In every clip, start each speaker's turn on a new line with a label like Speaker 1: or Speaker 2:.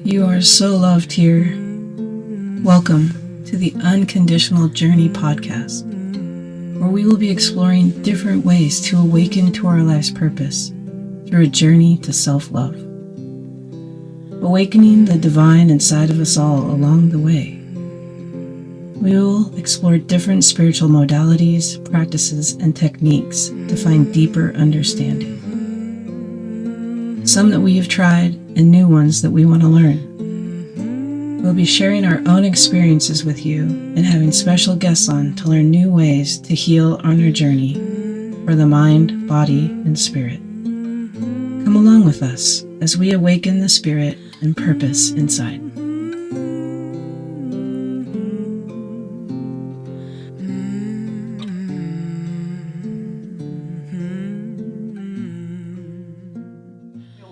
Speaker 1: You are so loved here. Welcome to the Unconditional Journey podcast, where we will be exploring different ways to awaken to our life's purpose through a journey to self-love. Awakening the divine inside of us all along the way. We will explore different spiritual modalities, practices, and techniques to find deeper understanding. Some that we have tried and new ones that we want to learn. We'll be sharing our own experiences with you and having special guests on to learn new ways to heal on our journey for the mind, body, and spirit. Come along with us as we awaken the spirit and purpose inside.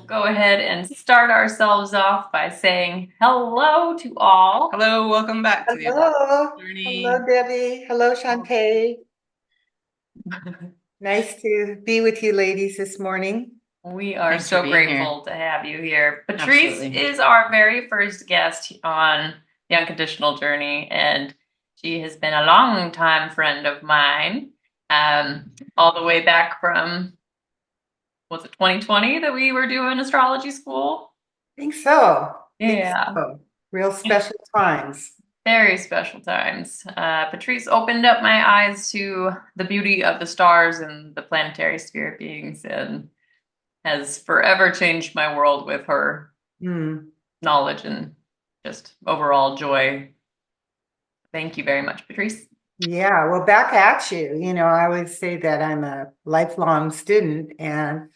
Speaker 2: Go ahead and start ourselves off by saying hello to all.
Speaker 1: Hello, welcome back to the Journey.
Speaker 3: Hello, Debbie. Hello, Chante. Nice to be with you ladies this morning.
Speaker 2: We are
Speaker 1: Thanks
Speaker 2: so
Speaker 1: for being
Speaker 2: grateful to have you here. Patrice
Speaker 1: Absolutely.
Speaker 2: is our very first guest on the Unconditional Journey, and she has been a long time friend of mine, all the way back from, was it 2020 that we were doing astrology school?
Speaker 3: I think so.
Speaker 2: Yeah.
Speaker 3: Real special times.
Speaker 2: Very special times. Patrice opened up my eyes to the beauty of the stars and the planetary spirit beings, and has forever changed my world with her knowledge and just overall joy. Thank you very much, Patrice.
Speaker 3: Yeah, well, back at you. You know, I always say that I'm a lifelong student, and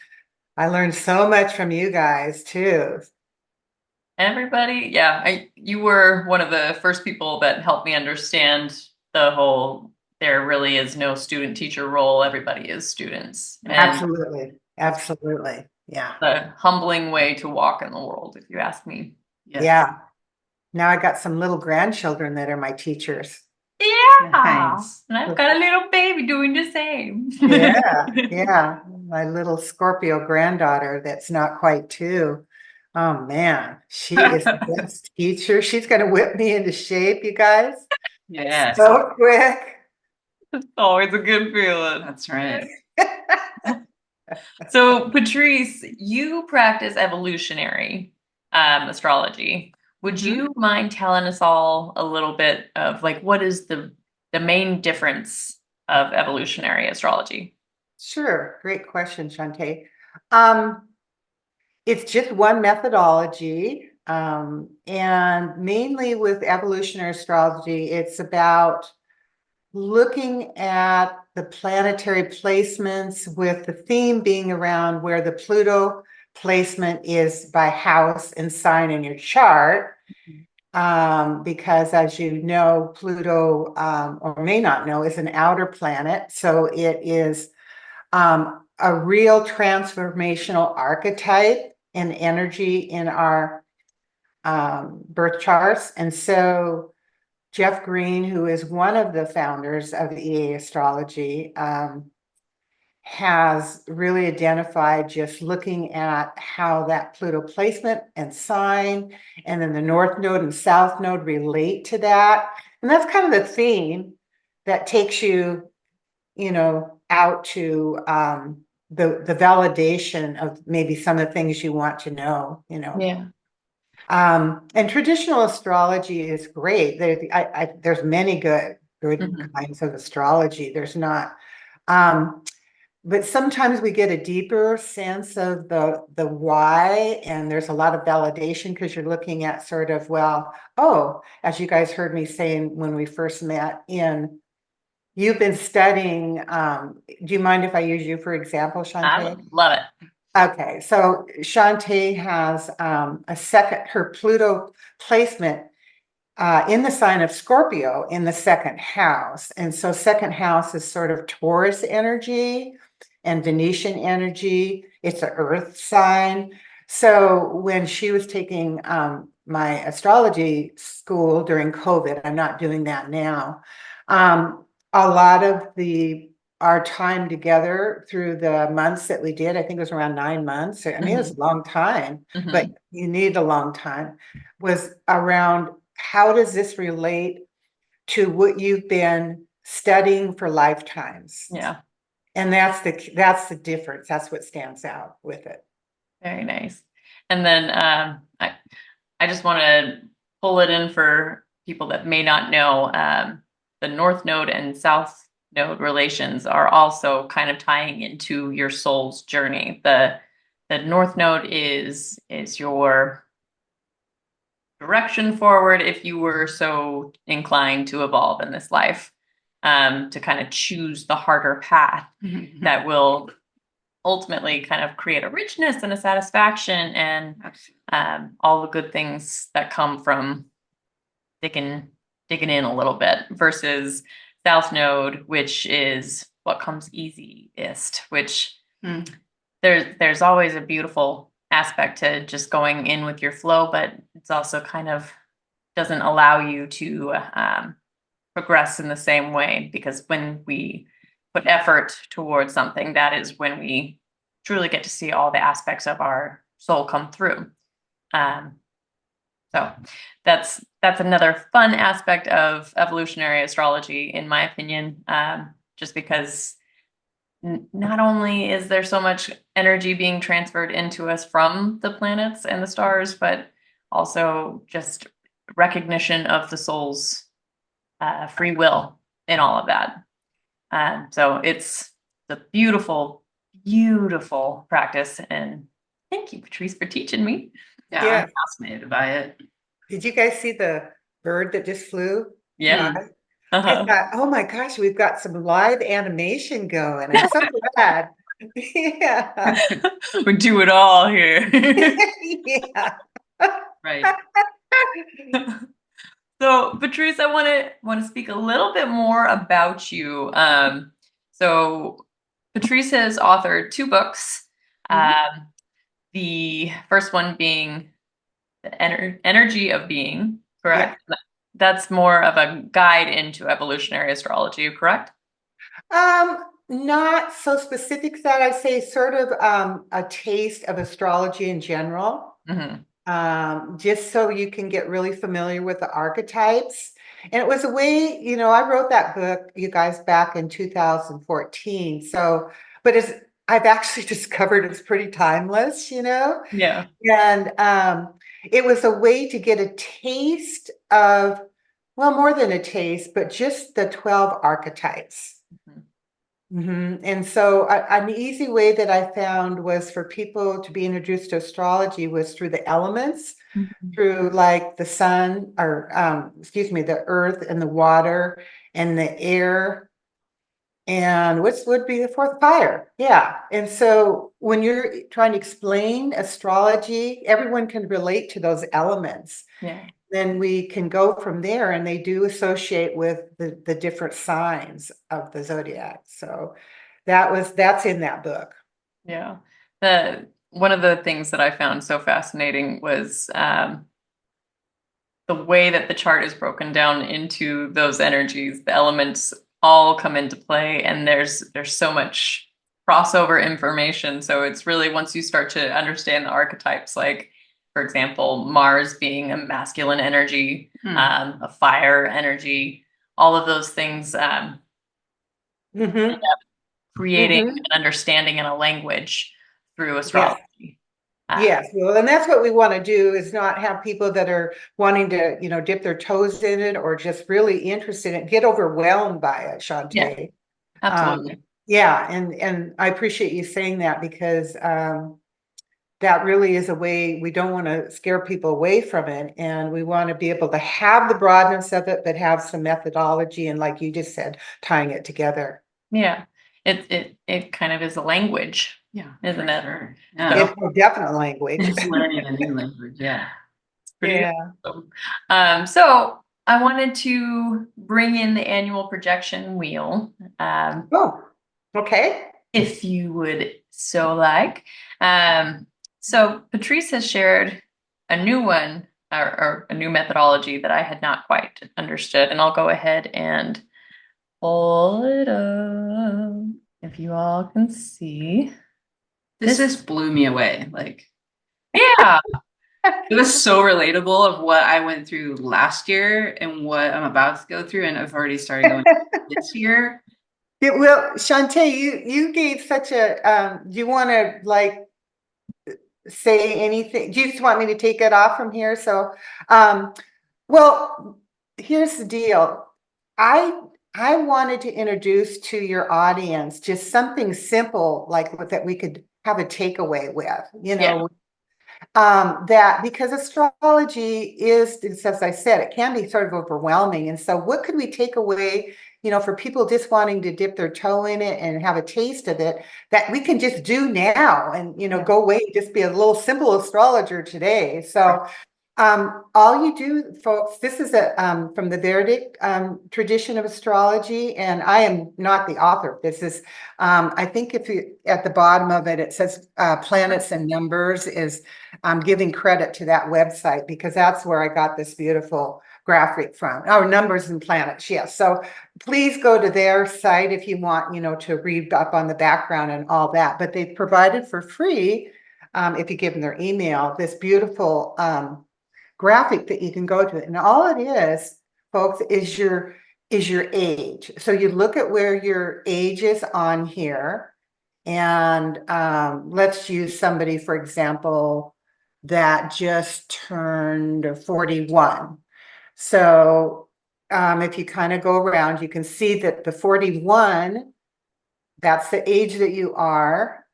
Speaker 3: I learned so much from you guys too.
Speaker 2: Everybody, yeah, you were one of the first people that helped me understand the whole, there really is no student-teacher role, everybody is students. And
Speaker 3: Absolutely. Yeah.
Speaker 2: a humbling way to walk in the world, if you ask me.
Speaker 1: Yes.
Speaker 3: Yeah. Now I got some little grandchildren that are my teachers.
Speaker 2: Yeah.
Speaker 1: Nice.
Speaker 2: And I've got a little baby doing the same.
Speaker 3: Yeah. My little Scorpio granddaughter that's not quite 2. Oh man, she is the best teacher. She's gonna whip me into shape, you guys.
Speaker 1: Yes.
Speaker 3: So quick.
Speaker 2: It's always a good feeling.
Speaker 1: That's right.
Speaker 2: So, Patrice, you practice evolutionary astrology. Would you mind telling us all a little bit of like what is the main difference of evolutionary astrology?
Speaker 3: Sure, great question, Chante. It's just one methodology, and mainly with evolutionary astrology, it's about looking at the planetary placements, with the theme being around where the Pluto placement is by house and sign in your chart. Because as you know, Pluto, or may not know, is an outer planet. So it is a real transformational archetype and energy in our birth charts. And so Jeff Green, who is one of the founders of the EA Astrology, has really identified just looking at how that Pluto placement and sign, and then the North Node and South Node relate to that. And that's kind of the theme that takes you, out to the validation of maybe some of the things you want to know,
Speaker 2: Yeah.
Speaker 3: And traditional astrology is great. There's many good kinds of astrology. There's not, but sometimes we get a deeper sense of the why, and there's a lot of validation because you're looking at sort of, as you guys heard me saying when we first met, you've been studying. Do you mind if I use you for example, Chante?
Speaker 2: I would love it.
Speaker 3: Okay, so Chante has her Pluto placement in the sign of Scorpio in the second house. And so second house is sort of Taurus energy and Venetian energy. It's an earth sign. So when she was taking my astrology school during COVID, I'm not doing that now. A lot of our time together through the months that we did, I think it was around 9 months. I mean, it was a long time, but you need a long time, was around how does this relate to what you've been studying for lifetimes?
Speaker 2: Yeah.
Speaker 3: And that's the difference. That's what stands out with it.
Speaker 2: Very nice. And then I just want to pull it in for people that may not know, the North Node and South Node relations are also kind of tying into your soul's journey. The North Node is your direction forward if you were so inclined to evolve in this life, to kind of choose the harder path that will ultimately kind of create a richness and a satisfaction and all the good things that come from digging in a little bit, versus South Node, which is what comes easiest, which there's always a beautiful aspect to just going in with your flow, but it's also kind of doesn't allow you to progress in the same way, because when we put effort towards something, that is when we truly get to see all the aspects of our soul come through. So that's another fun aspect of evolutionary astrology, in my opinion, just because not only is there so much energy being transferred into us from the planets and the stars, but also just recognition of the soul's free will in all of that. So it's a beautiful, beautiful practice. And thank you, Patrice, for teaching me.
Speaker 4: Yeah, I'm fascinated by it.
Speaker 3: Did you guys see the bird that just flew?
Speaker 2: Yeah.
Speaker 3: I thought, oh my gosh, we've got some live animation going. I'm so glad. Yeah.
Speaker 2: We do it all here.
Speaker 3: Yeah.
Speaker 4: Right.
Speaker 2: So, Patrice, I want to speak a little bit more about you. So Patrice has authored 2 books. The first one being The Energy of Being, correct? Yeah. That's more of a guide into evolutionary astrology, correct?
Speaker 3: Not so specific that I'd say sort of a taste of astrology in general. Just so you can get really familiar with the archetypes. And it was a way, I wrote that book, you guys, back in 2014. So, but I've actually discovered it's pretty timeless,
Speaker 2: Yeah.
Speaker 3: And it was a way to get a taste of, well, more than a taste, but just the 12 archetypes. And so an easy way that I found was for people to be introduced to astrology was through the elements, through like the sun, or the earth and the water and the air, and what would be the 4th, fire. Yeah. And so when you're trying to explain astrology, everyone can relate to those elements.
Speaker 2: Yeah.
Speaker 3: Then we can go from there, and they do associate with the different signs of the zodiac. So that's in that book.
Speaker 2: Yeah. One of the things that I found so fascinating was the way that the chart is broken down into those energies. The elements all come into play, and there's so much crossover information. So it's really, once you start to understand the archetypes, like, for example, Mars being a masculine energy, a fire energy, all of those things end up creating an understanding and a language through astrology.
Speaker 3: Yes, well, and that's what we want to do, is not have people that are wanting to, dip their toes in it or just really interested in it, get overwhelmed by it, Chante.
Speaker 2: Yeah, absolutely.
Speaker 3: And I appreciate you saying that, because that really is a way. We don't want to scare people away from it, and we want to be able to have the broadness of it, but have some methodology, and like you just said, tying it together.
Speaker 2: Yeah, it kind of is a language. Yeah, isn't it?
Speaker 4: Sure.
Speaker 3: It's a definite language.
Speaker 4: It's learning a new language. Yeah.
Speaker 2: It's pretty awesome. So I wanted to bring in the annual projection wheel.
Speaker 3: Okay.
Speaker 2: If you would so like. So Patrice has shared a new one, or a new methodology that I had not quite understood, and I'll go ahead and pull it up if you all can see.
Speaker 4: This just blew me away. Like,
Speaker 2: Yeah.
Speaker 4: it was so relatable of what I went through last year and what I'm about to go through, and I've already started going this year.
Speaker 3: Well, Chante, you gave such a, do you want to like say anything? Do you just want me to take it off from here? So, well, here's the deal. I wanted to introduce to your audience just something simple like that we could have a takeaway with, you know, that because astrology is, as I said, it can be sort of overwhelming. And so what could we take away, you know, for people just wanting to dip their toe in it and have a taste of it that we can just do now and, you know, go away and just be a little simple astrologer today. So all you do, folks, this is from the Vedic tradition of astrology, and I am not the author. This is, I think if you, at the bottom of it, it says planets and numbers is giving credit to that website because that's where I got this beautiful graphic from. Oh, numbers and planets, yes. So please go to their site if you want, you know, to read up on the background and all that. But they've provided for free, if you give them their email, this beautiful graphic that you can go to. And all it is, folks, is your age. So you look at where your age is on here. And let's use somebody, for example, that just turned 41. So if you kind of go around, you can see that the 41, that's the age that you are,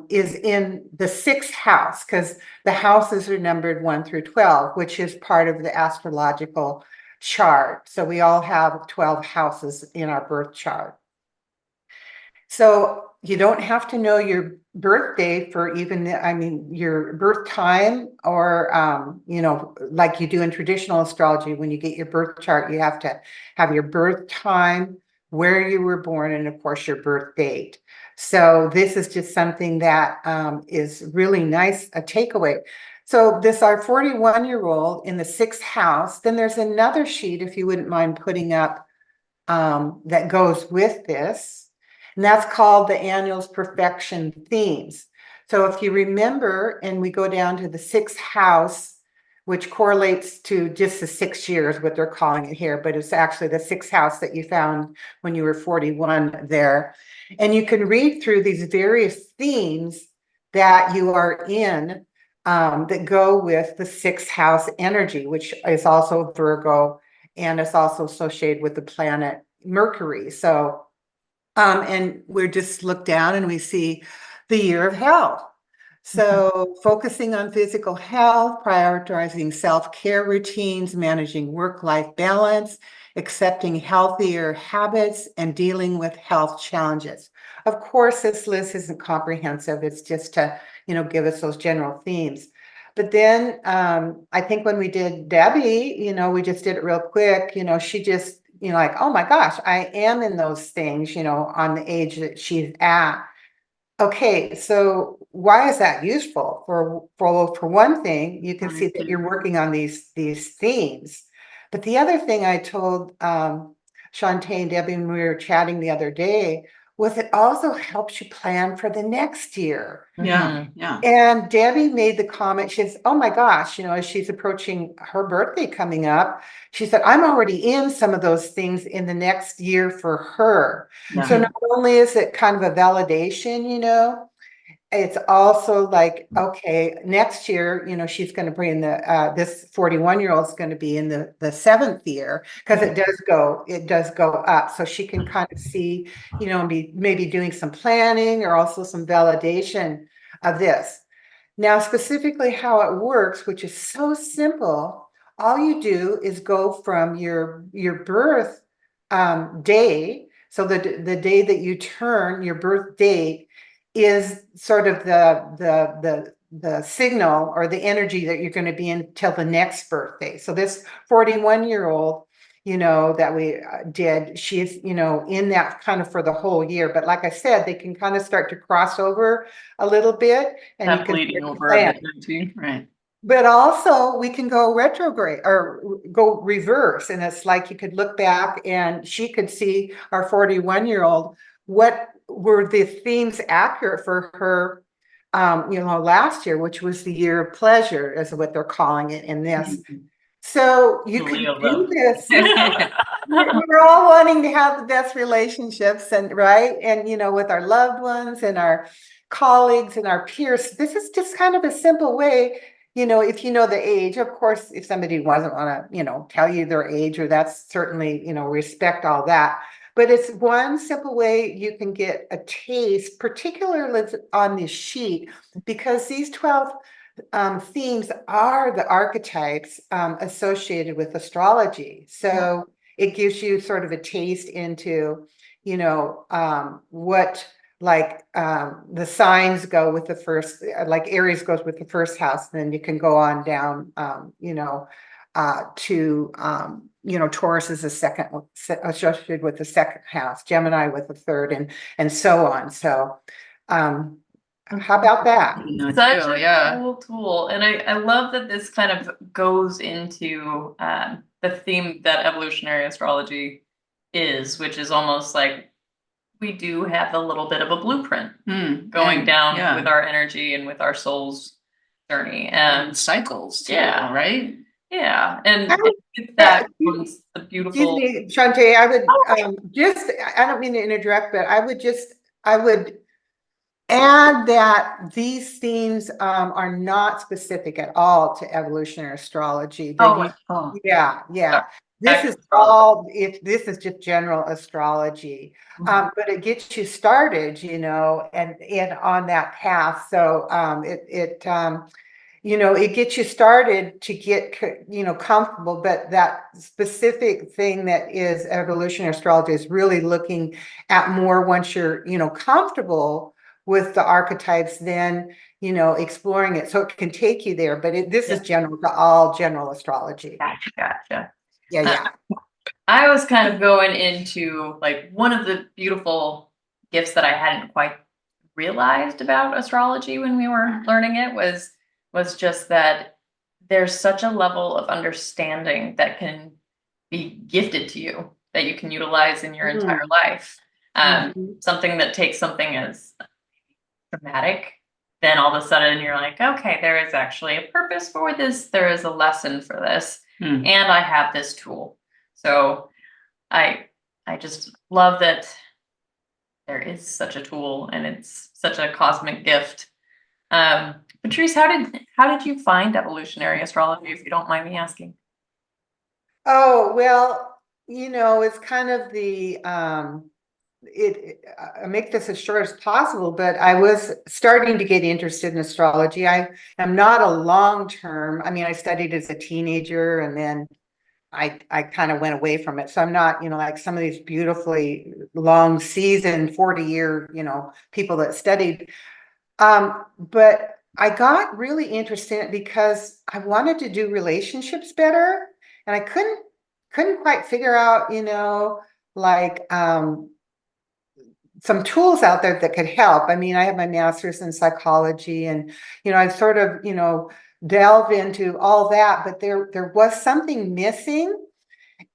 Speaker 3: is in the 6th house, because the houses are numbered 1 through 12, which is part of the astrological chart. So we all have 12 houses in our birth chart. So you don't have to know your birthday for even, I mean, your birth time or, you know, like you do in traditional astrology, when you get your birth chart, you have to have your birth time, where you were born, and of course your birth date. So this is just something that is really nice, a takeaway. So this our 41-year-old in the 6th house. Then there's another sheet, if you wouldn't mind putting up, that goes with this. And that's called the annual's Profection themes. So if you remember, and we go down to the 6th house, which correlates to just the 6 years, what they're calling it here, but it's actually the 6th house that you found when you were 41 there. And you can read through these various themes that you are in that go with the 6th house energy, which is also Virgo, and it's also associated with the planet Mercury. So and we're just look down and we see the year of health. So focusing on physical health, prioritizing self-care routines, managing work-life balance, accepting healthier habits, and dealing with health challenges. Of course, this list isn't comprehensive. It's just to, you know, give us those general themes. But then I think when we did Debi, you know, we just did it real quick, you know, she just, you know, like, oh my gosh, I am in those things, you know, on the age that she's at. Okay, so why is that useful? For one thing, you can see that you're working on these themes. But the other thing I told Chante and Debi when we were chatting the other day was it also helps you plan for the next year.
Speaker 4: Yeah, yeah.
Speaker 3: And Debi made the comment, she says, oh my gosh, you know, as she's approaching her birthday coming up, she said, I'm already in some of those things in the next year for her.
Speaker 4: Yeah.
Speaker 3: So not only is it kind of a validation, you know, it's also like, okay, next year, you know, she's going to bring the, this 41-year-old is going to be in the 7th year, because it does go up. So she can kind of see, you know, maybe doing some planning or also some validation of this. Now, specifically how it works, which is so simple, all you do is go from your birth day. So the day that you turn, your birth date is sort of the signal or the energy that you're going to be in till the next birthday. So this 41-year-old, you know, that we did, she's, you know, in that kind of for the whole year. But like I said, they can kind of start to cross over a little bit, and
Speaker 4: That
Speaker 3: you can
Speaker 4: bleeding over a bit too, right?
Speaker 3: But also we can go retrograde or go reverse. And it's like you could look back and she could see our 41-year-old, what were the themes accurate for her, last year, which was the year of pleasure, is what they're calling it in this. So you could do this. We're all wanting to have the best relationships, and right, and with our loved ones and our colleagues and our peers. This is just kind of a simple way, if you know the age. Of course, if somebody doesn't want to, tell you their age, or that's certainly, respect all that. But it's one simple way you can get a taste, particularly on this sheet, because these 12 themes are the archetypes associated with astrology. So it gives you sort of a taste into, what, like, the signs go with the first, like Aries goes with the first house, and then you can go on down, to, Taurus is the second, associated with the second house, Gemini with the third, and so on. So, how about that?
Speaker 2: Such a cool tool. And I love that this kind of goes into the theme that evolutionary astrology is, which is almost like we do have a little bit of a blueprint going down with our energy and with our soul's journey. And
Speaker 4: cycles too,
Speaker 2: Yeah.
Speaker 4: right?
Speaker 2: yeah. And with that comes the beautiful.
Speaker 3: Excuse me, Chante, I would I don't mean to interrupt, but I would add that these themes are not specific at all to evolutionary astrology. Yeah. This is this is just general astrology. But it gets you started, and on that path. So it gets you started to get, comfortable. But that specific thing that is evolutionary astrology is really looking at more once you're, comfortable with the archetypes, then, exploring it. So it can take you there, but this is general to all general astrology.
Speaker 2: Gotcha.
Speaker 3: Yeah.
Speaker 2: I was kind of going into like one of the beautiful gifts that I hadn't quite realized about astrology when we were learning it was just that there's such a level of understanding that can be gifted to you that you can utilize in your entire life. Something that takes something as dramatic, then all of a sudden you're like, okay, there is actually a purpose for this. There is a lesson for this, and I have this tool. So I just love that there is such a tool, and it's such a cosmic gift. Patrice, how did you find evolutionary astrology, if you don't mind me asking?
Speaker 3: Oh, well, it's kind of the I make this as short as possible, but I was starting to get interested in astrology. I am not a long-term, I studied as a teenager, and then I kind of went away from it. So I'm not, like some of these beautifully long season, 40-year, people that studied. But I got really interested in it because I wanted to do relationships better, and I couldn't quite figure out, like some tools out there that could help. I have my master's in psychology, and I've sort of, delved into all that, but there was something missing.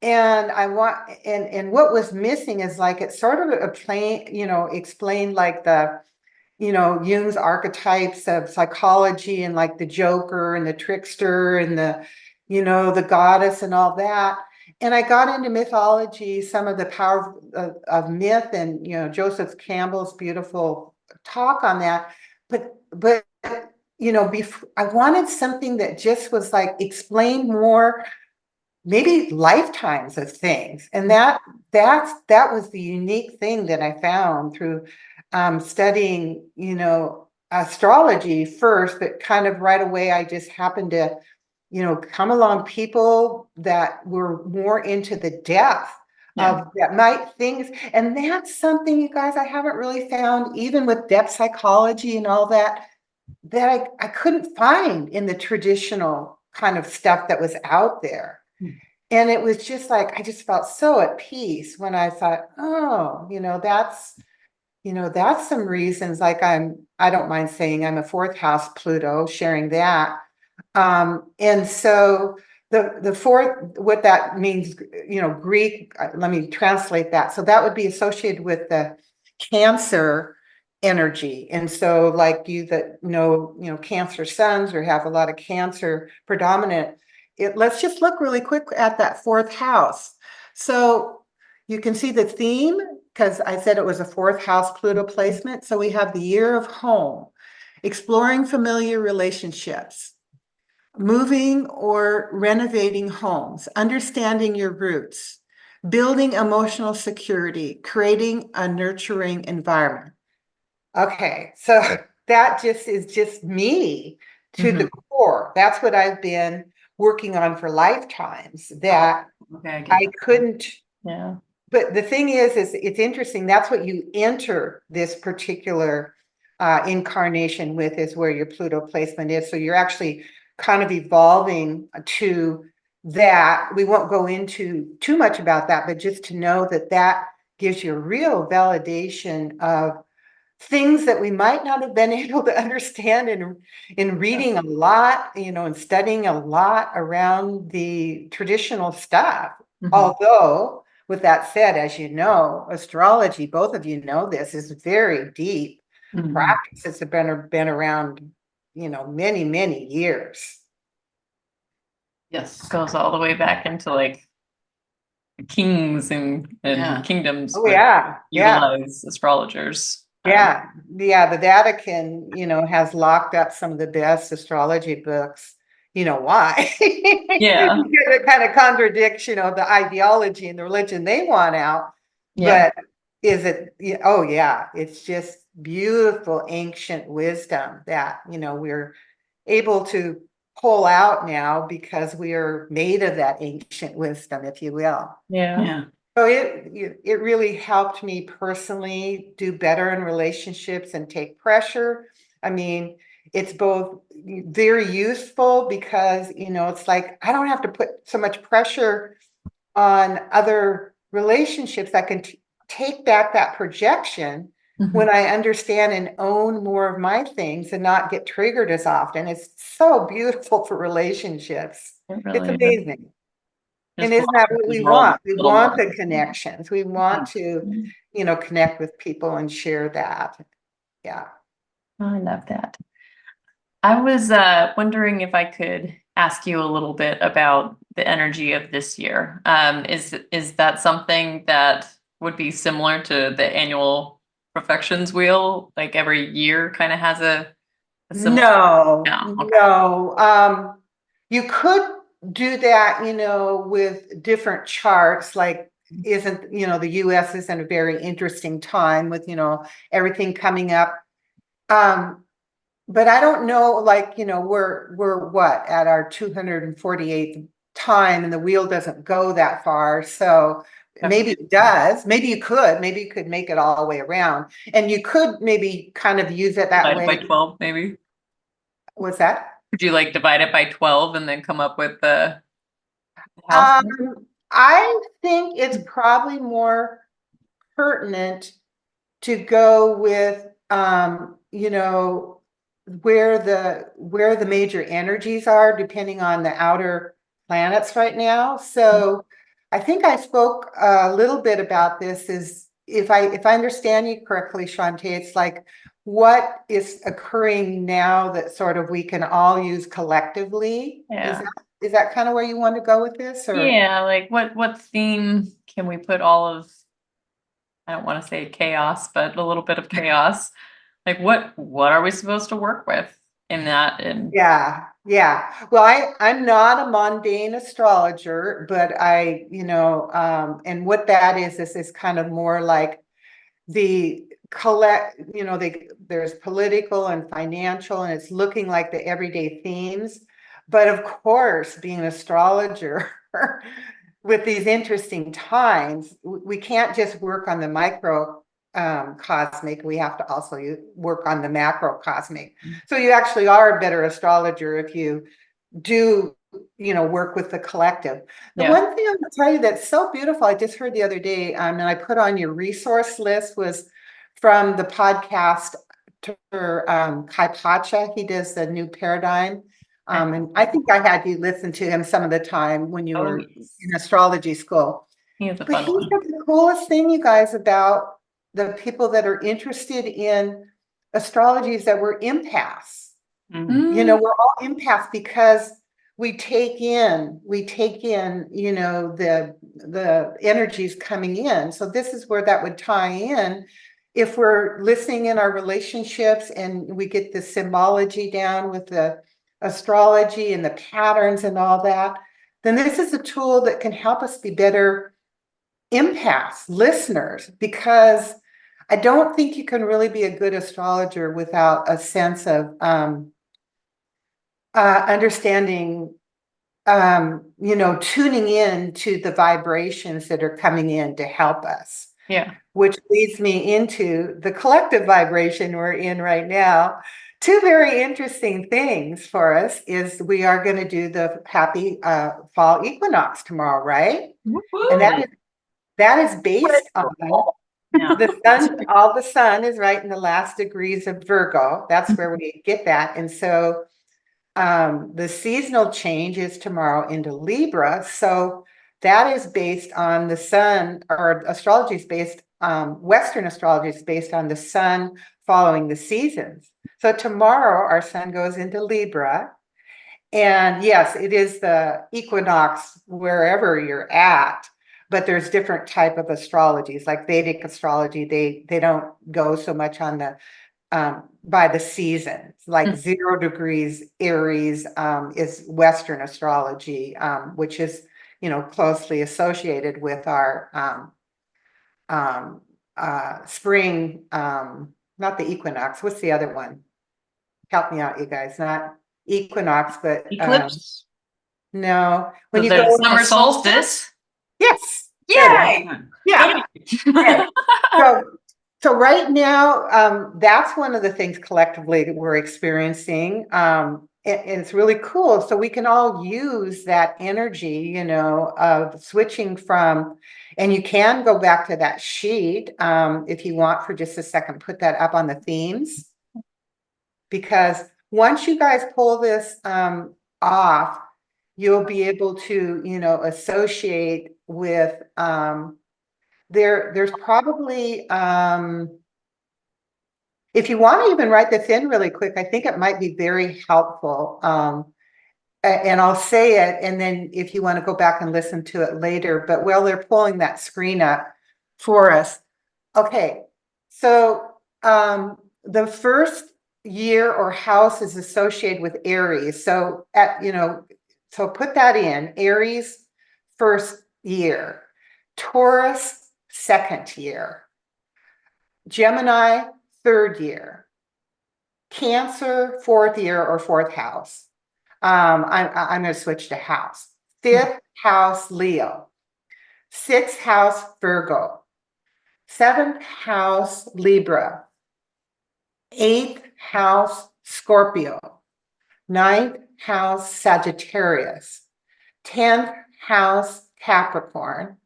Speaker 3: And and what was missing is, like, it's sort of a plain, explained like the, Jung's archetypes of psychology, and like the Joker and the trickster and the, the goddess and all that. And I got into mythology, some of the power of myth, and, Joseph Campbell's beautiful talk on that. But I wanted something that just was like explain more, maybe lifetimes of things. And that was the unique thing that I found through studying, astrology first, but kind of right away I just happened to, come along people that were more into the depth of that might things. And that's something, you guys, I haven't really found, even with depth psychology and all that I couldn't find in the traditional kind of stuff that was out there. And it was just like, I just felt so at peace when I thought, oh, that's some reasons. Like I don't mind saying I'm a fourth house Pluto, sharing that. And so the fourth, what that means, Greek, let me translate that. So that would be associated with the Cancer energy. And so like you that know, Cancer suns or have a lot of Cancer predominant, let's just look really quick at that fourth house. So you can see the theme, because I said it was a fourth house Pluto placement. So we have the year of home, exploring familiar relationships, moving or renovating homes, understanding your roots, building emotional security, creating a nurturing environment. Okay, so that just is just me to the core. That's what I've been working on for lifetimes, that
Speaker 4: Okay,
Speaker 3: I couldn't.
Speaker 2: Yeah.
Speaker 3: But the thing is it's interesting. That's what you enter this particular incarnation with, is where your Pluto placement is. So you're actually kind of evolving to that. We won't go into too much about that, but just to know that that gives you a real validation of things that we might not have been able to understand in reading a lot, and studying a lot around the traditional stuff. Although, with that said, as you know, astrology, both of you know this, is very deep practice. It's been around, many, many years.
Speaker 4: Yes.
Speaker 2: Goes all the way back into like kings and
Speaker 4: Yeah.
Speaker 2: kingdoms
Speaker 3: Oh,
Speaker 2: would
Speaker 3: yeah.
Speaker 2: utilize astrologers.
Speaker 3: Yeah. The Vatican, has locked up some of the best astrology books. You know why?
Speaker 2: Yeah.
Speaker 3: Because it kind of contradicts, the ideology and the religion they want out.
Speaker 2: Yeah.
Speaker 3: But is it, oh yeah, it's just beautiful ancient wisdom that, we're able to pull out now because we are made of that ancient wisdom, if you will.
Speaker 2: Yeah.
Speaker 4: Yeah.
Speaker 3: So it really helped me personally do better in relationships and take pressure. I mean, it's both very useful because, it's like I don't have to put so much pressure on other relationships. I can take back that projection when I understand and own more of my things and not get triggered as often. It's so beautiful for relationships.
Speaker 2: It
Speaker 3: It's
Speaker 2: really is.
Speaker 3: amazing. And
Speaker 2: Just
Speaker 3: isn't that
Speaker 2: blossoms
Speaker 3: what
Speaker 2: the
Speaker 3: we
Speaker 2: world
Speaker 3: want?
Speaker 2: a
Speaker 3: We
Speaker 2: little
Speaker 3: want
Speaker 2: more.
Speaker 3: the connections. We want to, connect with people and share that. Yeah.
Speaker 2: I love that. I was wondering if I could ask you a little bit about the energy of this year. Is that something that would be similar to the annual Profections wheel? Like every year kind of has a similar.
Speaker 3: No,
Speaker 2: No. Okay.
Speaker 3: no. You could do that, with different charts, like isn't, the US is in a very interesting time with, everything coming up. But I don't know, like, we're what, at our 248th time, and the wheel doesn't go that far. So maybe it does. Maybe you could make it all the way around. And you could maybe kind of use it that
Speaker 2: Divide it by
Speaker 3: way.
Speaker 2: 12, maybe.
Speaker 3: What's that?
Speaker 2: Could you like divide it by 12 and then come up with the house?
Speaker 3: I think it's probably more pertinent to go with where the major energies are depending on the outer planets right now. So I think I spoke a little bit about this. Is if I understand you correctly, Chante, it's like what is occurring now that sort of we can all use collectively.
Speaker 2: Yeah.
Speaker 3: Is that kind of where you want to go with this? Or
Speaker 2: Yeah, like what theme can we put all of, I don't want to say chaos, but a little bit of chaos. Like what are we supposed to work with in that? And
Speaker 3: yeah. Well, I'm not a mundane astrologer, but and what that is kind of more like the collect, there's political and financial, and it's looking like the everyday themes. But of course, being an astrologer with these interesting times, we can't just work on the micro cosmic. We have to also work on the macro cosmic. So you actually are a better astrologer if you do, work with the collective. The one thing I'm going to tell you that's so beautiful, I just heard the other day, and I put on your resource list, was from the podcast Kai Pacha. He does the New Paradigm And I think I had you listen to him some of the time when you were
Speaker 2: yes.
Speaker 3: in astrology school.
Speaker 2: He is a
Speaker 3: But
Speaker 2: fun
Speaker 3: he
Speaker 2: one.
Speaker 3: said the coolest thing, you guys, about the people that are interested in astrology is that we're empaths.
Speaker 4: Mhm.
Speaker 3: You know, we're all empaths because we take in, you know, the energies coming in. So this is where that would tie in. If we're listening in our relationships and we get the symbology down with the astrology and the patterns and all that, then this is a tool that can help us be better empaths, listeners, because I don't think you can really be a good astrologer without a sense of understanding, you know, tuning in to the vibrations that are coming in to help us.
Speaker 2: Yeah.
Speaker 3: Which leads me into the collective vibration we're in right now. Two very interesting things for us is we are going to do the happy fall equinox tomorrow, right? And that is based on
Speaker 4: Yeah.
Speaker 3: the sun. All the sun is right in the last degrees of Virgo. That's where we get that. And so the seasonal change is tomorrow into Libra. So that is based on the sun, or astrology is based, Western astrology is based on the sun following the seasons. So tomorrow our sun goes into Libra. And yes, it is the equinox wherever you're at, but there's different type of astrologies, like Vedic astrology. They don't go so much on the by the seasons, like 0 degrees Aries is Western astrology, which is, you know, closely associated with our spring, not the equinox. What's the other one? Help me out, you guys. Not equinox, but
Speaker 4: Eclipse.
Speaker 3: no. When you
Speaker 2: There's
Speaker 3: go,
Speaker 2: summer solstice.
Speaker 3: yes, there it is.
Speaker 2: Yay!
Speaker 3: Yeah. Okay. So right now, that's one of the things collectively that we're experiencing. And it's really cool. So we can all use that energy, you know, of switching from, and you can go back to that sheet if you want for just a second, put that up on the themes. Because once you guys pull this off, you'll be able to, you know, associate with there's probably if you want to even write this in really quick, I think it might be very helpful. And I'll say it, and then if you want to go back and listen to it later, but while they're pulling that screen up for us. Okay, so the first year or house is associated with Aries. So so put that in, Aries first year, Taurus second year, Gemini third year, Cancer fourth year or fourth house. I'm going to switch to house. Fifth house, Leo. Sixth house, Virgo. Seventh house, Libra. Eighth house, Scorpio. Ninth house, Sagittarius. 10th house, Capricorn.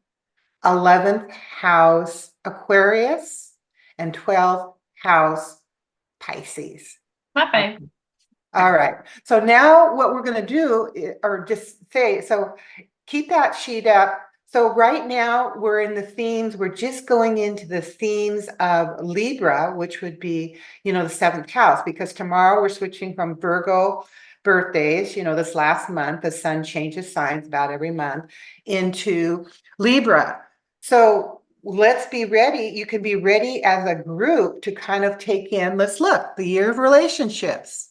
Speaker 3: 11th house, Aquarius. And 12th house, Pisces.
Speaker 2: My fave.
Speaker 3: All right. So now what we're going to do, or just say, so keep that sheet up. So right now we're in the themes. We're just going into the themes of Libra, which would be, you know, the 7th house, because tomorrow we're switching from Virgo birthdays, you know, this last month, the sun changes signs about every month, into Libra. So let's be ready. You can be ready as a group to kind of take in, let's look, the year of relationships.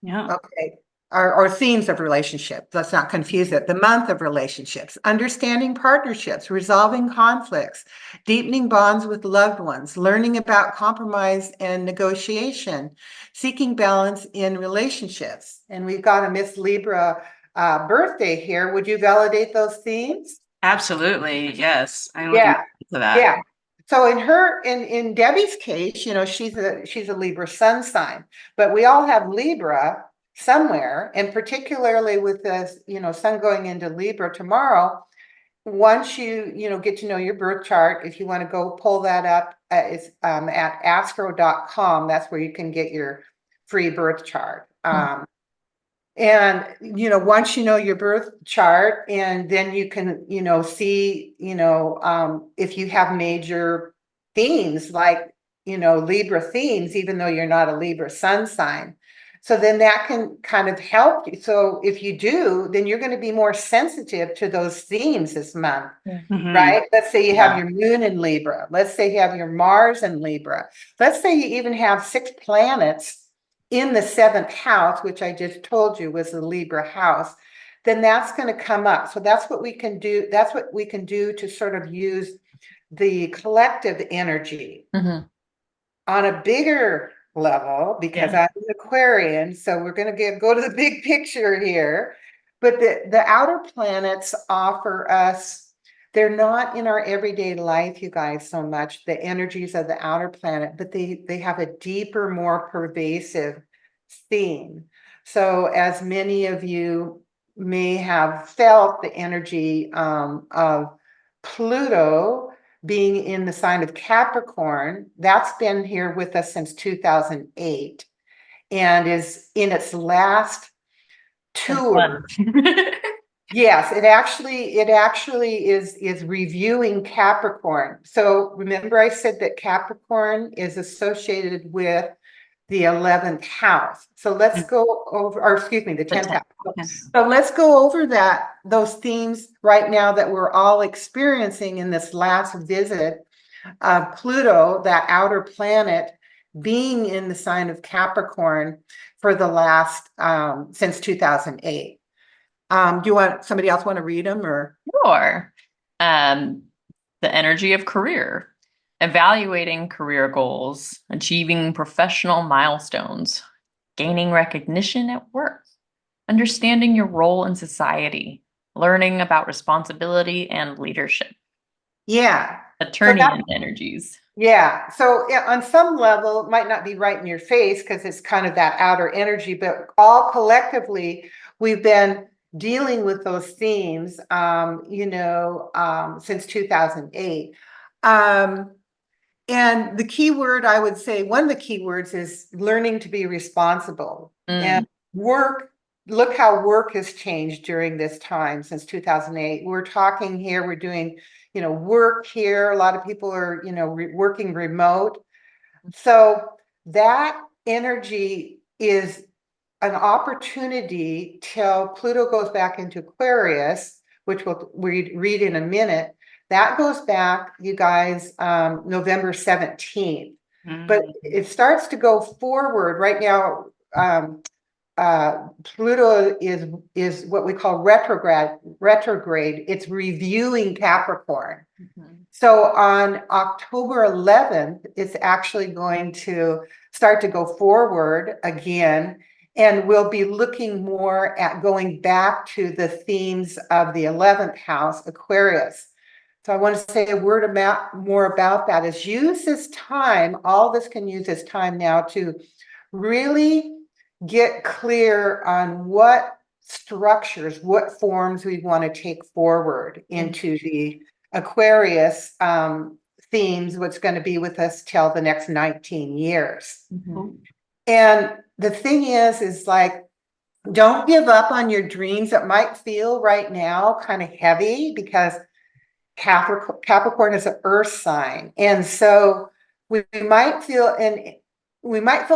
Speaker 4: Yeah.
Speaker 3: Okay. Or themes of relationships. Let's not confuse it. The month of relationships, understanding partnerships, resolving conflicts, deepening bonds with loved ones, learning about compromise and negotiation, seeking balance in relationships. And we've got a Miss Libra birthday here. Would you validate those themes?
Speaker 4: Absolutely. Yes. I'm looking
Speaker 3: Yeah.
Speaker 4: forward to that.
Speaker 3: Yeah. So in Debbie's case, you know, she's a Libra sun sign, but we all have Libra somewhere, and particularly with this, you know, sun going into Libra tomorrow. Once you know, get to know your birth chart, if you want to go pull that up, it's at astro.com. That's where you can get your free birth chart. And, once you know your birth chart, and then you can, see, if you have major themes like, Libra themes, even though you're not a Libra sun sign. So then that can kind of help you. So if you do, then you're going to be more sensitive to those themes this month,
Speaker 4: Mhm.
Speaker 3: right? Let's say you have
Speaker 4: Yeah.
Speaker 3: your moon in Libra. Let's say you have your Mars in Libra. Let's say you even have 6 planets in the 7th house, which I just told you was the Libra house. Then that's going to come up. So that's what we can do. That's what we can do to sort of use the collective energy
Speaker 2: Mhm.
Speaker 3: on a bigger level, because I'm an Aquarian, so we're going to go to the big picture here. But the outer planets offer us, they're not in our everyday life, you guys, so much, the energies of the outer planet, but they have a deeper, more pervasive theme. So as many of you may have felt the energy of Pluto being in the sign of Capricorn, that's been here with us since 2008 and is in its last tour. Yes, it actually is reviewing Capricorn. So remember I said that Capricorn is associated with the 11th house. So let's go over, or excuse me, the 10th house. So let's go over those themes right now that we're all experiencing in this last visit of Pluto, that outer planet, being in the sign of Capricorn for the last since 2008. Do you want somebody else want to read them, or?
Speaker 2: Sure. The energy of career, evaluating career goals, achieving professional milestones, gaining recognition at work, understanding your role in society, learning about responsibility and leadership.
Speaker 3: Yeah.
Speaker 2: Saturnian energies.
Speaker 3: Yeah. So on some level, it might not be right in your face because it's kind of that outer energy, but all collectively, we've been dealing with those themes, since 2008. And the key word, I would say, one of the key words is learning to be responsible. And work, look how work has changed during this time since 2008. We're talking here, we're doing, work here. A lot of people are, working remote. So that energy is an opportunity till Pluto goes back into Aquarius, which we'll read in a minute. That goes back, you guys, November 17th. But it starts to go forward right now. Pluto is what we call retrograde. It's reviewing Capricorn. So on October 11th, it's actually going to start to go forward again. And we'll be looking more at going back to the themes of the 11th house, Aquarius. So I want to say a word more about that, is use this time, all of us can use this time now to really get clear on what structures, what forms we want to take forward into the Aquarius themes, what's going to be with us till the next 19 years. And the thing is like, don't give up on your dreams. It might feel right now kind of heavy because Capricorn is an earth sign. And so we might feel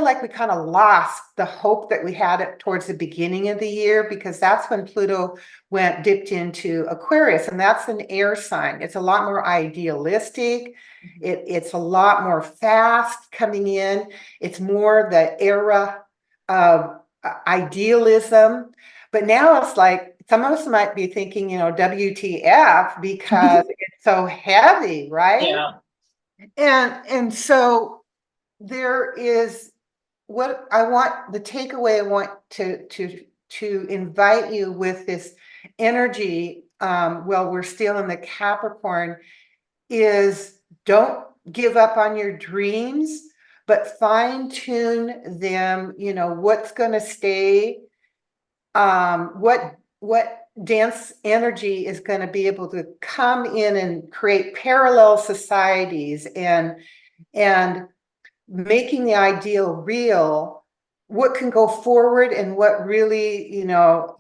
Speaker 3: like we kind of lost the hope that we had towards the beginning of the year, because that's when Pluto dipped into Aquarius, and that's an air sign. It's a lot more idealistic. It's a lot more fast coming in. It's more the era of idealism. But now it's like, some of us might be thinking, WTF, because it's so heavy, right? Yeah. And so there is what I want, the takeaway I want to invite you with this energy, while we're still in the Capricorn, is don't give up on your dreams, but fine tune them. What's going to stay, what dense energy is going to be able to come in and create parallel societies, and making the ideal real, what can go forward and what really,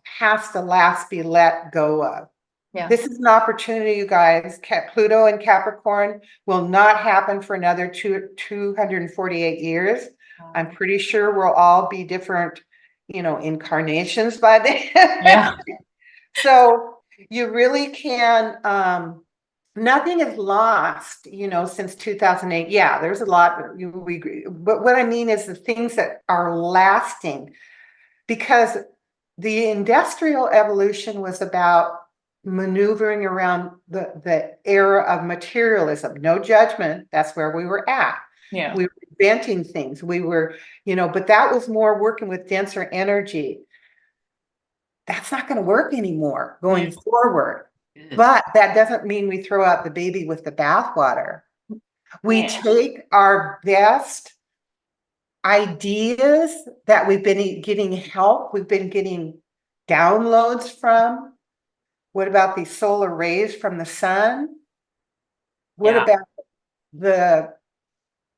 Speaker 3: has to last be let go of.
Speaker 2: Yeah.
Speaker 3: This is an opportunity, you guys. Pluto and Capricorn will not happen for another 248 years. I'm pretty sure we'll all be different, incarnations by then.
Speaker 2: Yeah.
Speaker 3: So you really can, nothing is lost, since 2008. Yeah, there's a lot, we agree. But what I mean is the things that are lasting, because the industrial evolution was about maneuvering around the era of materialism. No judgment, that's where we were at.
Speaker 2: Yeah.
Speaker 3: We were inventing things. We were, but that was more working with denser energy. That's not going to work anymore going forward.
Speaker 4: Good.
Speaker 3: But that doesn't mean we throw out the baby with the bathwater. We
Speaker 2: Yeah.
Speaker 3: take our best ideas that we've been getting help, we've been getting downloads from. What about these solar rays from the sun? What
Speaker 2: Yeah.
Speaker 3: about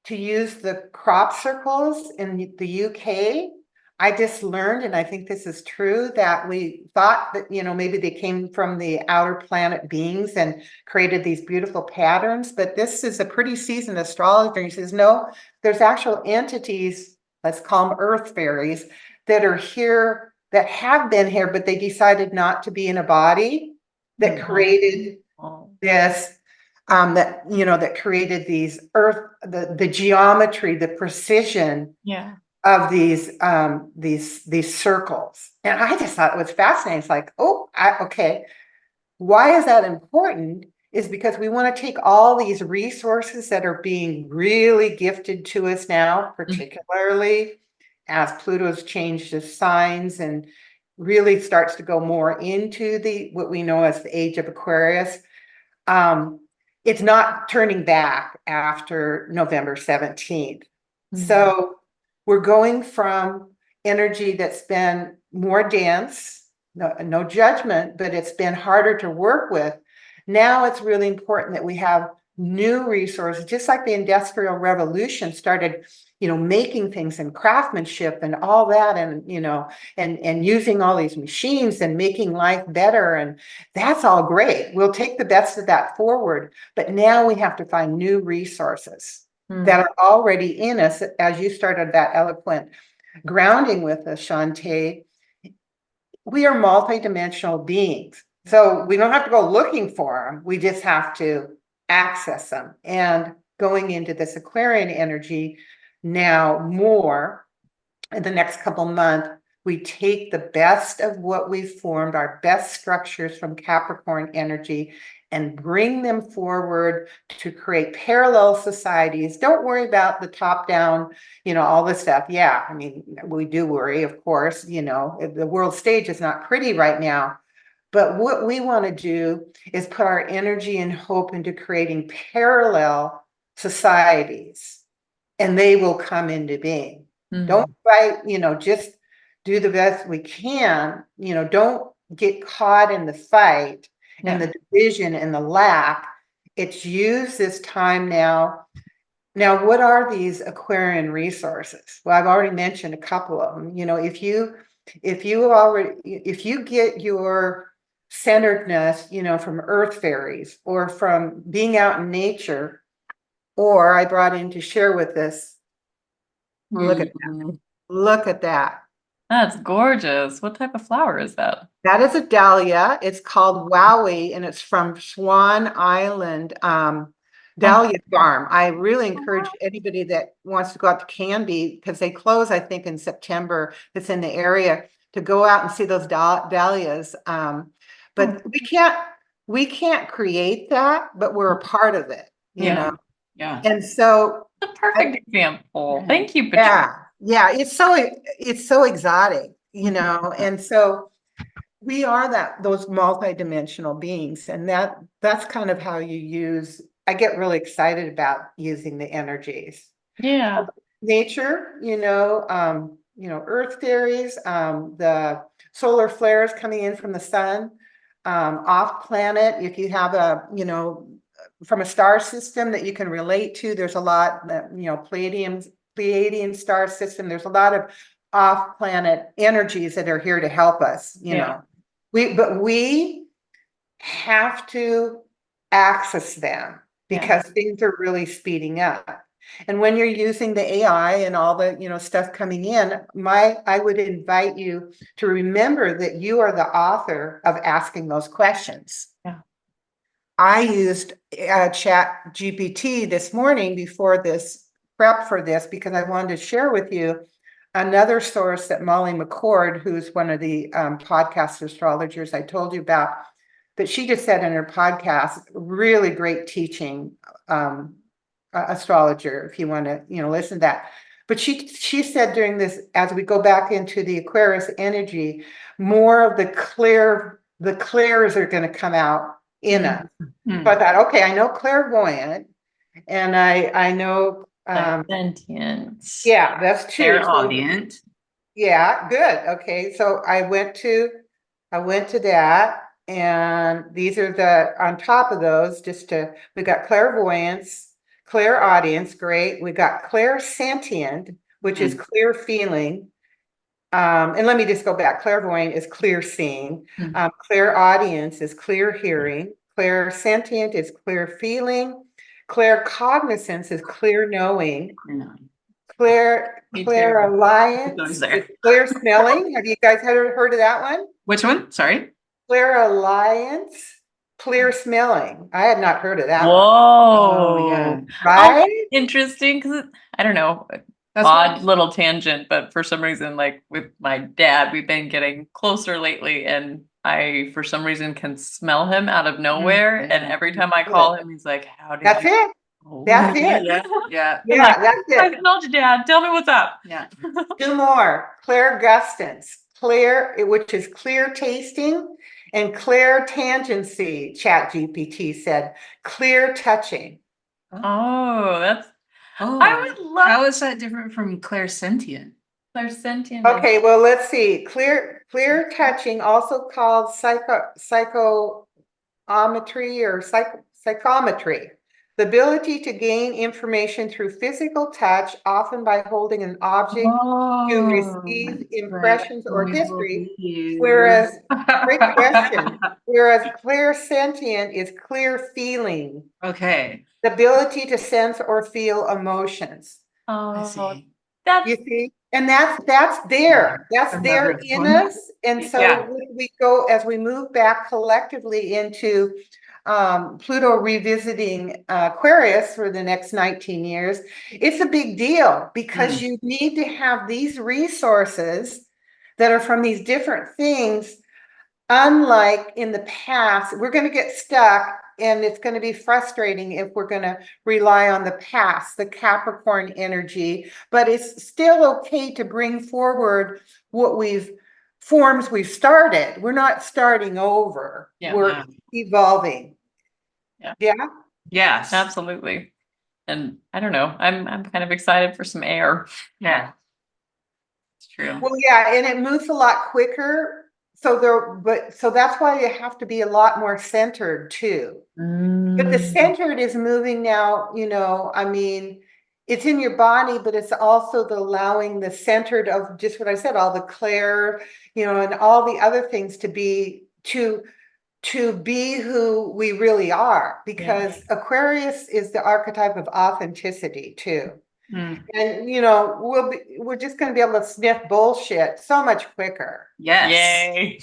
Speaker 3: to use the crop circles in the UK? I just learned, and I think this is true, that we thought that, maybe they came from the outer planet beings and created these beautiful patterns, but this is a pretty seasoned astrologer. He says, no, there's actual entities, let's call them earth fairies, that are here, that have been here, but they decided not to be in a body, that created this, that created these earth, the geometry, the precision of these circles. And I just thought it was fascinating. It's like, okay, why is that important? Is because we want to take all these resources that are being really gifted to us now, particularly as Pluto's changed its signs and really starts to go more into what we know as the age of Aquarius. It's not turning back after November 17th. So we're going from energy that's been more dense, no judgment, but it's been harder to work with. Now it's really important that we have new resources, just like the Industrial Revolution started, making things in craftsmanship and all that, and, and using all these machines and making life better. And that's all great. We'll take the best of that forward. But now we have to find new resources that are already in us, as you started that eloquent grounding with us, Chante. We are multidimensional beings. So we don't have to go looking for them. We just have to access them. And going into this Aquarian energy now more in the next couple months, we take the best of what we've formed, our best structures from Capricorn energy, and bring them forward to create parallel societies. Don't worry about the top down, all this stuff. Yeah, I mean, we do worry, of course, the world stage is not pretty right now. But what we want to do is put our energy and hope into creating parallel societies, and they will come into being. Don't fight, just do the best we can. Don't get caught in the fight and the division and the lack. It's use this time now. Now, what are these Aquarian resources? Well, I've already mentioned a couple of them. If you get your centeredness, from earth fairies or from being out in nature, or I brought in to share with this. Look at that. Look at that.
Speaker 2: That's gorgeous. What type of flower is that?
Speaker 3: That is a dahlia. It's called Wowie, and it's from Swan Island Dahlia Farm. I really encourage anybody that wants to go out to Canby, because they close, I think, in September, that's in the area, to go out and see those dahlias. But we can't create that, but we're a part of it, you know?
Speaker 4: Yeah.
Speaker 3: And so
Speaker 2: The perfect example. Thank you, Patrice.
Speaker 3: yeah, it's so exotic, and so we are those multidimensional beings, and that's kind of how you use. I get really excited about using the energies.
Speaker 2: Yeah.
Speaker 3: Nature, earth theories, the solar flares coming in from the sun, off planet. If you have from a star system that you can relate to, there's a lot that, Pleiadian star system. There's a lot of off-planet energies that are here to help us, you know. But we have to access them because things are really speeding up. And when you're using the AI and all the, you know, stuff coming in, I would invite you to remember that you are the author of asking those questions.
Speaker 2: Yeah.
Speaker 3: I used Chat GPT this morning before this prep for this because I wanted to share with you another source that Molly McCord, who's one of the podcast astrologers I told you about, that she just said in her podcast, really great teaching astrologer, if you want to, you know, listen to that. But she said during this, as we go back into the Aquarius energy, more of the clairs are going to come out in us. So I thought, okay, I know clairvoyant, and I know
Speaker 2: sentient.
Speaker 3: Yeah, that's true.
Speaker 4: Clairaudient.
Speaker 3: Yeah, good. Okay, so I went to that, and these are on top of those, we got clairvoyance, clairaudience, great. We got clairsentient, which is clear feeling. And let me just go back. Clairvoyant is clear seeing. Clairaudience is clear hearing. Clairsentient is clear feeling. Claircognizance is clear knowing. Clairalliance is clear smelling. Have you guys heard of that one?
Speaker 4: Which one? Sorry.
Speaker 3: Clairalliance, clear smelling. I had not heard of that one.
Speaker 2: Whoa.
Speaker 4: Yeah.
Speaker 3: Right?
Speaker 2: Interesting, because I don't know,
Speaker 4: That's
Speaker 2: odd little tangent, but for some reason, like with my dad, we've been getting closer lately, and I, for some reason, can smell him out of nowhere. And every time I call him, he's like, "How did
Speaker 3: That's
Speaker 2: you?"
Speaker 3: it. That's it.
Speaker 4: Yeah.
Speaker 3: Yeah,
Speaker 2: Like,
Speaker 3: that's
Speaker 2: I
Speaker 3: it.
Speaker 2: smelled you, Dad. Tell me what's up.
Speaker 4: Yeah.
Speaker 3: Two more. Clairgustance, which is clear tasting, and clairtangency, Chat GPT said, clear touching.
Speaker 2: Oh, that's.
Speaker 4: Oh,
Speaker 2: I would love.
Speaker 4: How is that different from clairsentient?
Speaker 2: Clairsentient.
Speaker 3: Okay, well, let's see. Clear touching, also called psychometry or psychometry. The ability to gain information through physical touch, often by holding an object to receive impressions or history. Whereas, great question. Whereas clairsentient is clear feeling.
Speaker 4: Okay.
Speaker 3: The ability to sense or feel emotions.
Speaker 4: I see.
Speaker 2: That's.
Speaker 3: You see, and that's there. That's there in us. And so we go, as we move back collectively into Pluto revisiting Aquarius for the next 19 years, it's a big deal because you need to have these resources that are from these different things. Unlike in the past, we're going to get stuck, and it's going to be frustrating if we're going to rely on the past, the Capricorn energy, but it's still okay to bring forward what forms we've started. We're not starting over. We're evolving. Yeah.
Speaker 4: Yes.
Speaker 2: Absolutely. And I don't know, I'm kind of excited for some air.
Speaker 4: Yeah. It's true.
Speaker 3: Well, yeah, and it moves a lot quicker. So that's why you have to be a lot more centered too. But the centered is moving now, you know, I mean, it's in your body, but it's also allowing the centered of just what I said, all the clair, you know, and all the other things to be who we really are, because Aquarius is the archetype of authenticity too. And you know, we're just going to be able to sniff bullshit so much quicker.
Speaker 4: Yes.
Speaker 2: Yay.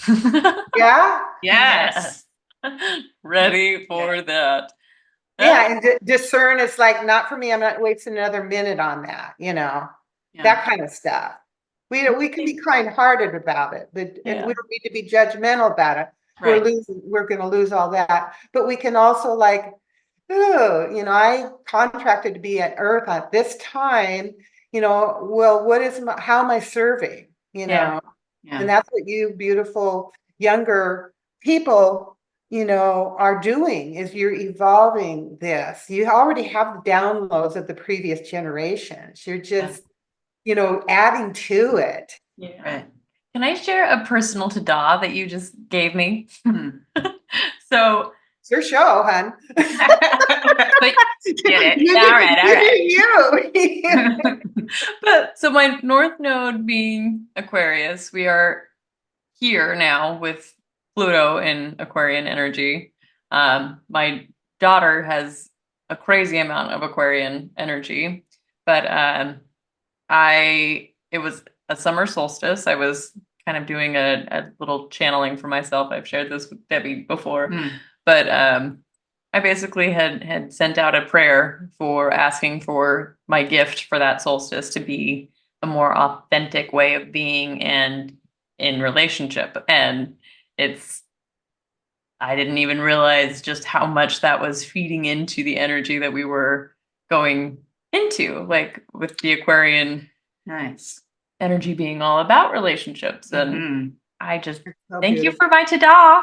Speaker 3: Yeah.
Speaker 4: Yes.
Speaker 2: Ready for that.
Speaker 3: Yeah, and discern is like, not for me. I'm not wasting another minute on that. You know, that kind of stuff. We can be kind-hearted about it, but and we don't need to be judgmental about it.
Speaker 4: Right.
Speaker 3: We're going to lose all that. But we can also like, oh, you know, I contracted to be at Earth at this time. You know, well, how am I serving? You know, and that's what you beautiful younger people, you know, are doing, is you're evolving this. You already have the downloads of the previous generations. You're just, you know, adding to it.
Speaker 2: Yeah. Right. Can I share a personal ta-da that you just gave me? So
Speaker 3: it's your show, hon.
Speaker 2: But get it. All right.
Speaker 3: You.
Speaker 2: But so my North Node being Aquarius, we are here now with Pluto in Aquarian energy. My daughter has a crazy amount of Aquarian energy, but it was a summer solstice. I was kind of doing a little channeling for myself. I've shared this with Debbie before, but I basically had sent out a prayer for asking for my gift for that solstice to be a more authentic way of being and in relationship. And I didn't even realize just how much that was feeding into the energy that we were going into, like with the Aquarian
Speaker 4: Nice
Speaker 2: energy being all about relationships. And I just
Speaker 3: So
Speaker 2: thank you
Speaker 3: beautiful.
Speaker 2: for my ta-da.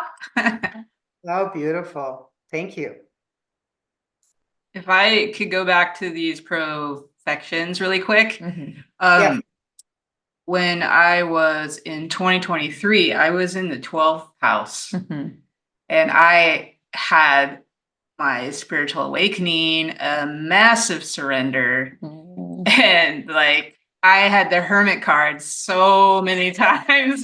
Speaker 3: So beautiful. Thank you.
Speaker 4: If I could go back to these profections really quick.
Speaker 3: Yeah.
Speaker 4: When I was in 2023, I was in the 12th house and I had my spiritual awakening, a massive surrender, and like I had the hermit card so many times.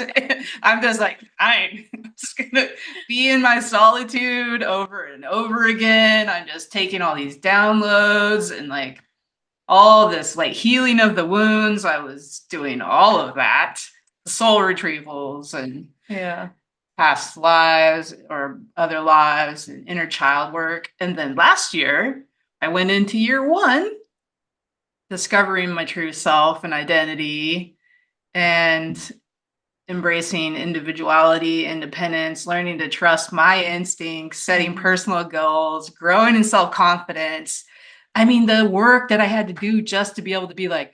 Speaker 4: I'm just like, I'm just gonna be in my solitude over and over again. I'm just taking all these downloads and like all this like healing of the wounds. I was doing all of that, soul retrievals and past lives or other lives and inner child work. And then last year, I went into year 1, discovering my true self and identity and embracing individuality, independence, learning to trust my instincts, setting personal goals, growing in self-confidence. I mean, the work that I had to do just to be able to be like,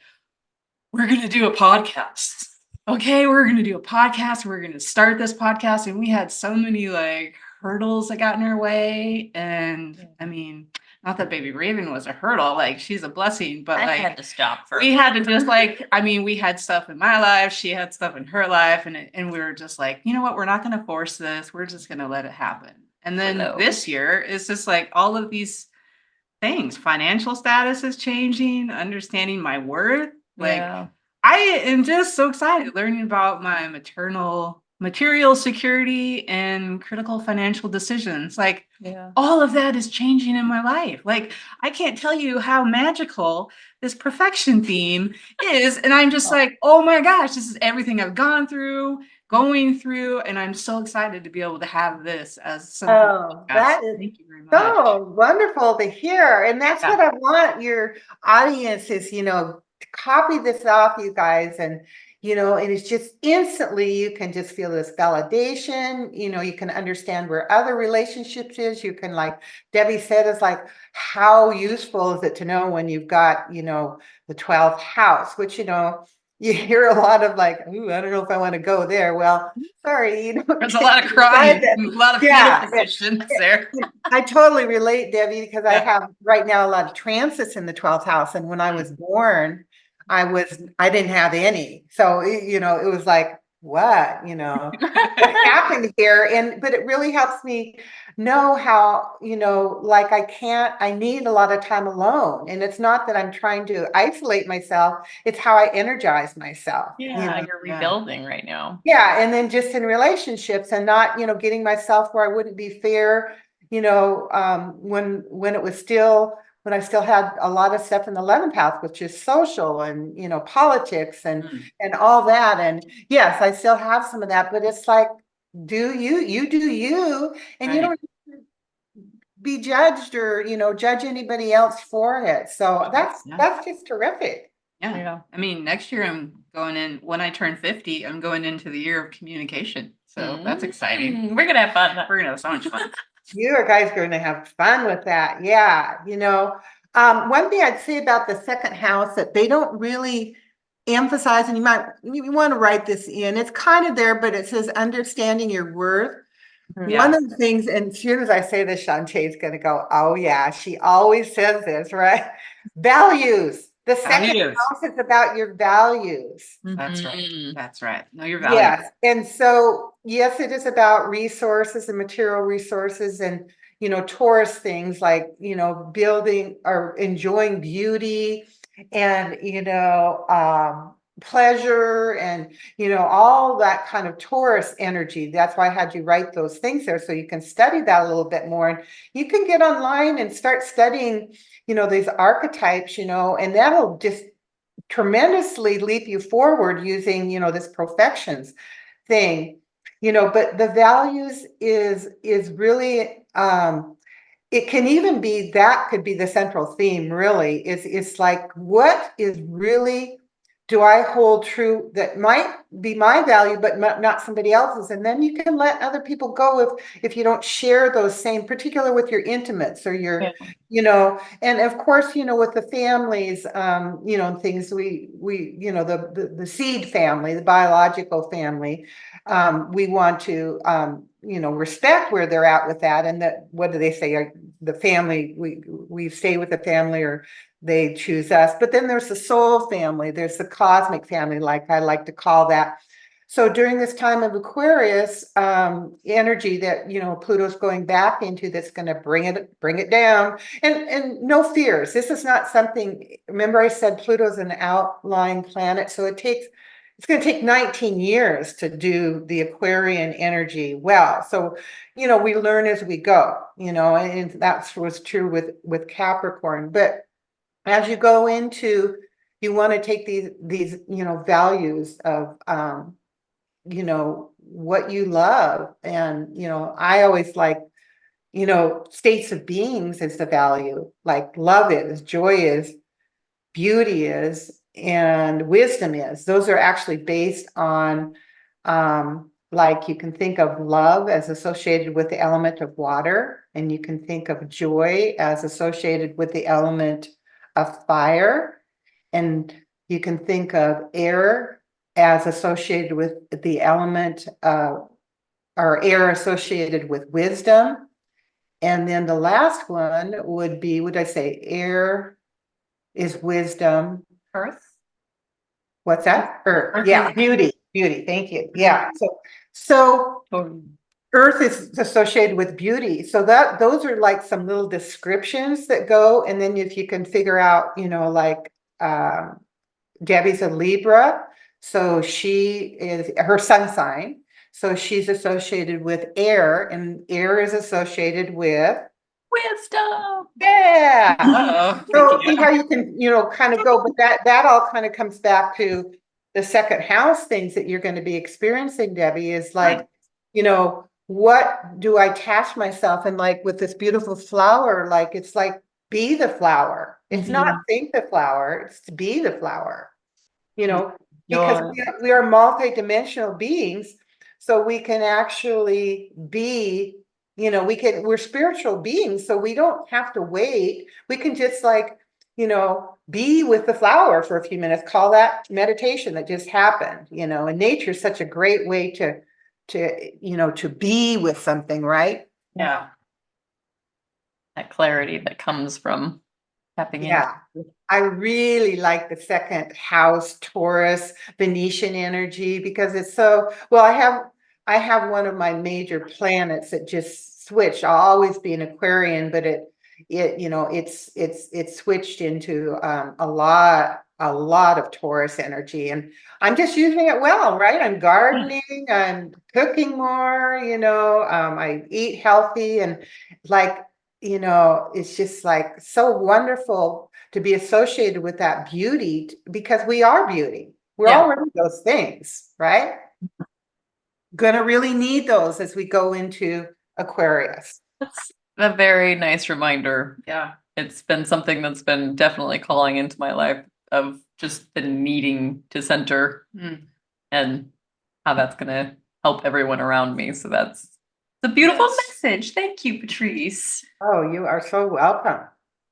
Speaker 4: we're going to do a podcast. Okay, we're going to do a podcast. We're going to start this podcast. And we had so many like hurdles that got in our way. And I mean, not that baby Raven was a hurdle, like she's a blessing, but
Speaker 2: I had to stop for
Speaker 4: we had to just like, I mean, we had stuff in my life, she had stuff in her life, and we were just like, you know what, we're not going to force this. We're just going to let it happen. And then this year, it's just like all of these things. Financial status is changing, understanding my worth. Like I am just so excited learning about my material security and critical financial decisions. Like all of that is changing in my life. Like I can't tell you how magical this perfection theme is. And I'm just like, oh my gosh, this is everything I've gone through, going through, and I'm so excited to be able to have this as something.
Speaker 3: Oh, that is
Speaker 4: thank you very much.
Speaker 3: so wonderful to hear. And that's what I want your audience is, to copy this off, you guys. And, and it's just instantly, you can just feel this validation, you can understand where other relationships is. You can, like Debbie said, is like, how useful is it to know when you've got, the 12th house, which, you hear a lot of like, ooh, I don't know if I want to go there. Well, sorry,
Speaker 4: there's a lot of crying, a lot of fetal positions there.
Speaker 3: I totally relate, Debbie, because I have right now a lot of transits in the 12th house. And when I was born, I didn't have any. So, it was like, what happened here? But it really helps me know how, like I need a lot of time alone. And it's not that I'm trying to isolate myself. It's how I energize myself.
Speaker 2: You're rebuilding right now.
Speaker 3: Yeah. And then just in relationships and not, getting myself where I wouldn't be fair, when it was still, when I still had a lot of stuff in the 11th house, which is social and, politics and all that. And yes, I still have some of that, but it's like, you do you, and you don't be judged or, judge anybody else for it. So that's just terrific.
Speaker 4: Yeah. I mean, next year I'm going in, when I turn 50, I'm going into the year of communication. So that's exciting.
Speaker 2: We're going to have fun.
Speaker 4: We're going to have so much fun.
Speaker 3: You guys are going to have fun with that. Yeah. One thing I'd say about the second house that they don't really emphasize, and you want to write this in, it's kind of there, but it says understanding your worth. One of the things, and as soon as I say this, Chante's going to go, oh yeah, she always says this, right? Values. The second house is about your values.
Speaker 4: That's right. That's right. Know your values.
Speaker 3: Yes. And so, yes, it is about resources and material resources and, Taurus things like, building or enjoying beauty, and, pleasure and, all that kind of Taurus energy. That's why I had you write those things there so you can study that a little bit more. And you can get online and start studying, these archetypes, and that'll just tremendously leap you forward using, this Profections thing, but the values is really, it can even be, that could be the central theme, really. It's like, what is really, do I hold true that might be my value, but not somebody else's? And then you can let other people go if you don't share those same, particular with your intimates or your, and of course, with the families, things the seed family, the biological family, we want to, respect where they're at with that. And that, what do they say? The family, we stay with the family or they choose us. But then there's the soul family, there's the cosmic family, like I like to call that. So during this time of Aquarius, energy that, Pluto's going back into, that's going to bring it down, and no fears. This is not something, remember I said Pluto's an outlying planet. So it's going to take 19 years to do the Aquarian energy well. So, we learn as we go, and that's what's true with Capricorn. But as you go into, you want to take these values of, what you love. And, I always like, states of beings is the value, like love is, joy is, beauty is, and wisdom is. Those are actually based on, like you can think of love as associated with the element of water, and you can think of joy as associated with the element of fire, and you can think of air as associated with the element or air associated with wisdom. And then the last one would be, would I say air is wisdom?
Speaker 2: Earth?
Speaker 3: What's that? Earth.
Speaker 2: Earth.
Speaker 3: Yeah, beauty. Thank you. Yeah. So Earth is associated with beauty. So those are like some little descriptions that go. And then if you can figure out, like Debi's a Libra, so she is her sun sign. So she's associated with air, and air is associated with
Speaker 2: wisdom.
Speaker 3: Yeah.
Speaker 4: Uh-oh.
Speaker 3: So see how you can, kind of go, but that all kind of comes back to the second house things that you're going to be experiencing, Debi, is like, what do I attach myself? And like with this beautiful flower, like it's like be the flower. It's not think the flower, it's to be the flower. Because we are multidimensional beings, so we can actually be, we're spiritual beings, so we don't have to wait. We can just like, be with the flower for a few minutes, call that meditation that just happened, and nature is such a great way to be with something, right?
Speaker 4: Yeah.
Speaker 2: That clarity that comes from tapping in.
Speaker 3: Yeah. I really like the second house Taurus Venetian energy because it's so well. I have one of my major planets that just switched. I'll always be an Aquarian, but it's switched into a lot of Taurus energy, and I'm just using it well, right? I'm gardening, I'm cooking more, I eat healthy, and like, it's just like so wonderful to be associated with that beauty because we are beauty. We're already those things, right? Gonna really need those as we go into Aquarius.
Speaker 2: That's a very nice reminder.
Speaker 4: Yeah.
Speaker 2: It's been something that's been definitely calling into my life of just the needing to center and how that's going to help everyone around me. So that's a beautiful message. Thank you, Patrice.
Speaker 3: Oh, you are so welcome.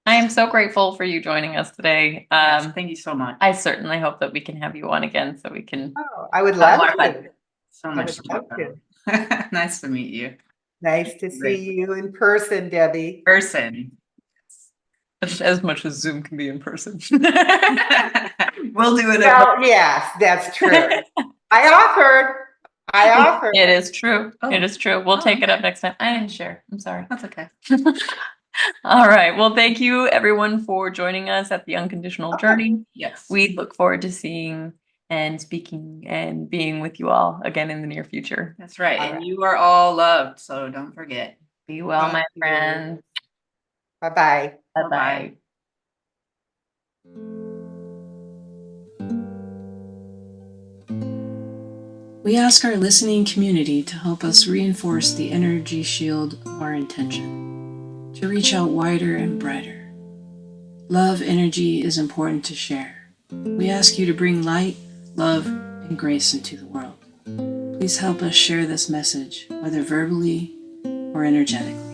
Speaker 2: I am so grateful for you joining us today.
Speaker 4: Thank you so much.
Speaker 2: I certainly hope that we can have you on again so we can.
Speaker 3: Oh, I would love to.
Speaker 4: So much to talk about. Nice to meet you.
Speaker 3: Nice to see you in person, Debi.
Speaker 4: Person.
Speaker 2: As much as Zoom can be in person.
Speaker 4: We'll do it.
Speaker 3: Well, yes, that's true. I offered.
Speaker 2: It is true.
Speaker 4: Oh.
Speaker 2: It is true. We'll take it up next time. I didn't share. I'm sorry.
Speaker 4: That's okay.
Speaker 2: All right. Well, thank you everyone for joining us at the Unconditional Journey.
Speaker 4: Yes.
Speaker 2: We look forward to seeing and speaking and being with you all again in the near future.
Speaker 4: That's right.
Speaker 2: All
Speaker 4: And
Speaker 2: right.
Speaker 4: you are all loved, so don't forget.
Speaker 2: Be well,
Speaker 3: Thank
Speaker 2: my
Speaker 3: you.
Speaker 2: friends.
Speaker 3: Bye-bye.
Speaker 2: Bye-bye.
Speaker 1: We ask our listening community to help us reinforce the energy shield of our intention, to reach out wider and brighter. Love energy is important to share. We ask you to bring light, love, and grace into the world. Please help us share this message, whether verbally or energetically.